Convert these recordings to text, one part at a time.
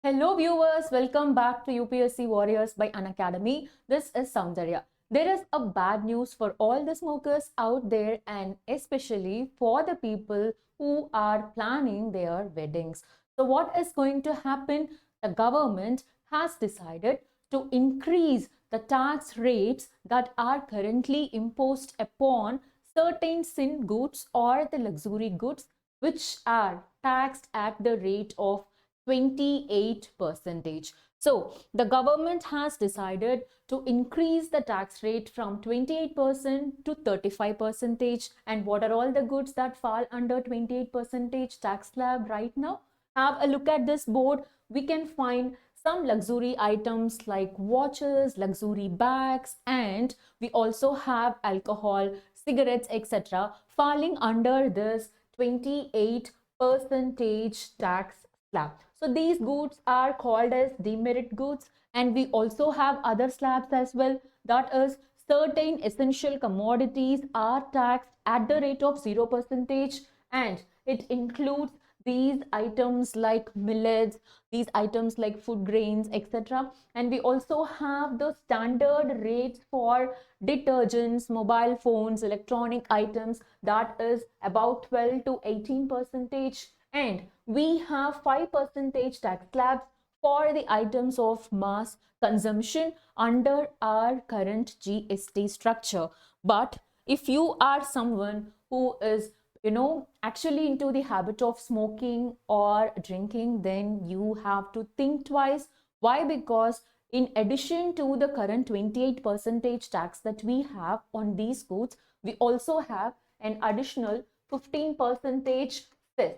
Hello viewers, welcome back to UPSC Warriors by Unacademy. This is Soundarya. There is a bad news for all the smokers out there and especially for the people who are planning their weddings. So what is going to happen? The government has decided to increase the tax rates that are currently imposed upon certain sin goods or the luxury goods which are taxed at the rate of 28%. So the government has decided to increase the tax rate from 28% to 35%. And what are all the goods that fall under 28% tax slab right now? Have a look at this board. We can find some luxury items like watches, luxury bags, and we also have alcohol, cigarettes, etc. falling under this 28% tax slab. So these goods are called as demerit goods, and we also have other slabs as well. That is, certain essential commodities are taxed at the rate of 0%, and it includes these items like millets, these items like food grains, etc. And we also have the standard rates for detergents, mobile phones, electronic items, that is about 12 to 18%. And we have 5% tax slabs for the items of mass consumption under our current GST structure. But if you are someone who is actually into the habit of smoking or drinking, then you have to think twice. Why? Because in addition to the current 28% tax that we have on these goods, we also have an additional 15% cess.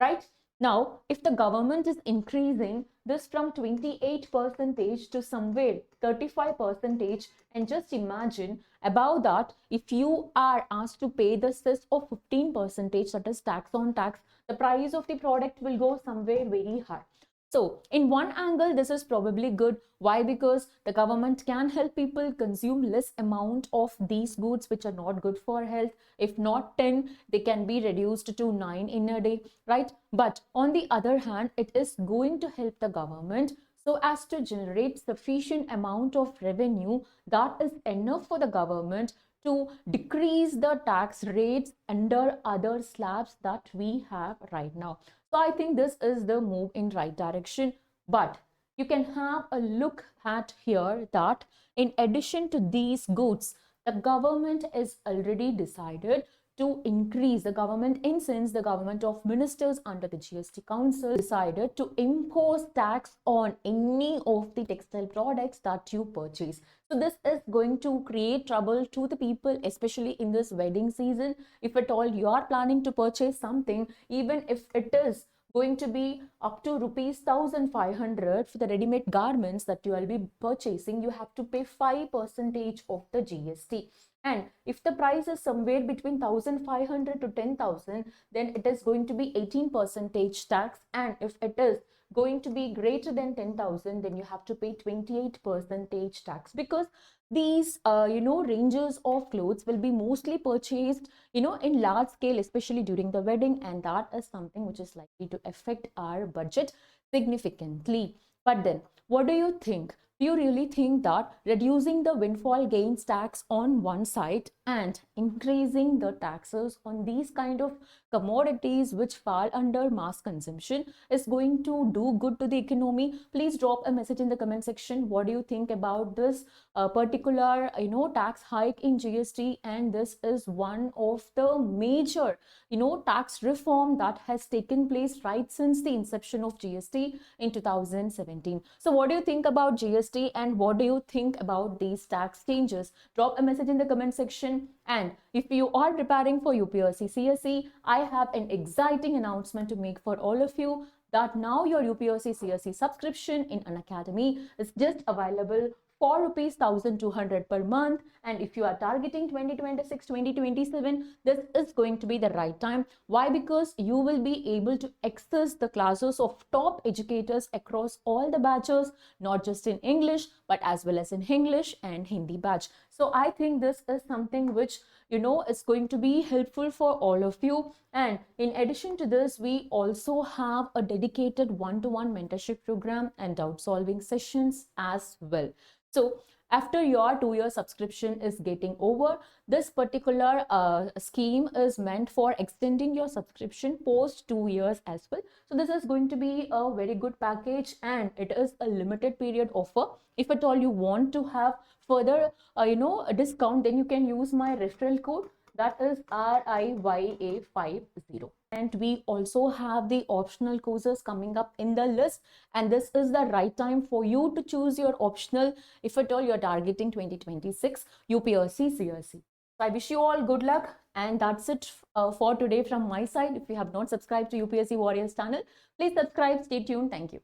Right? Now, if the government is increasing this from 28% to somewhere 35%, and just imagine about that, if you are asked to pay the cess of 15%, that is tax on tax, the price of the product will go somewhere very high. So in one angle, this is probably good. Why? Because the government can help people consume less amount of these goods which are not good for health. If not 10, they can be reduced to 9 in a day, right? But on the other hand, it is going to help the government so as to generate sufficient amount of revenue that is enough for the government to decrease the tax rates under other slabs that we have right now. So I think this is the move in right direction. But you can have a look at here that in addition to these goods, the government is already decided to increase, the government of ministers under the GST Council decided to impose tax on any of the textile products that you purchase. So this is going to create trouble to the people, especially in this wedding season. If at all you are planning to purchase something, even if it is going to be up to rupees 1,500 for the ready-made garments that you will be purchasing, you have to pay 5% of the GST. And if the price is somewhere between 1,500 to 10,000, then it is going to be 18% tax. And if it is going to be greater than 10,000, then you have to pay 28% tax, because these ranges of clothes will be mostly purchased in large scale, especially during the wedding, and that is something which is likely to affect our budget significantly. But then what do you think? Do you really think that reducing the windfall gains tax on one side and increasing the taxes on these kind of commodities which fall under mass consumption is going to do good to the economy? Please drop a message in the comment section. What do you think about this particular tax hike in GST? And this is one of the major tax reform that has taken place right since the inception of GST in 2017. So what do you think about GST and what do you think about these tax changes? Drop a message in the comment section. And if you are preparing for UPSC CSE, I have an exciting announcement to make for all of you, that now your UPSC CSE subscription in Unacademy is just available for rupees 1,200 per month. And if you are targeting 2026-2027, this is going to be the right time. Why? Because you will be able to access the classes of top educators across all the batches, not just in English, but as well as in English and Hindi batch. So I think this is something which, is going to be helpful for all of you. And in addition to this, we also have a dedicated one-to-one mentorship program and doubt solving sessions as well. So after your 2-year subscription is getting over, this particular scheme is meant for extending your subscription post 2 years as well. So this is going to be a very good package, and it is a limited period offer. If at all you want to have further a discount, then you can use my referral code, that is RIYA50. And we also have the optional courses coming up in the list, and this is the right time for you to choose your optional if at all you're targeting 2026 UPSC CSC. So I wish you all good luck, and that's it for today from my side. If you have not subscribed to UPSC Warriors channel, please subscribe. Stay tuned. Thank you.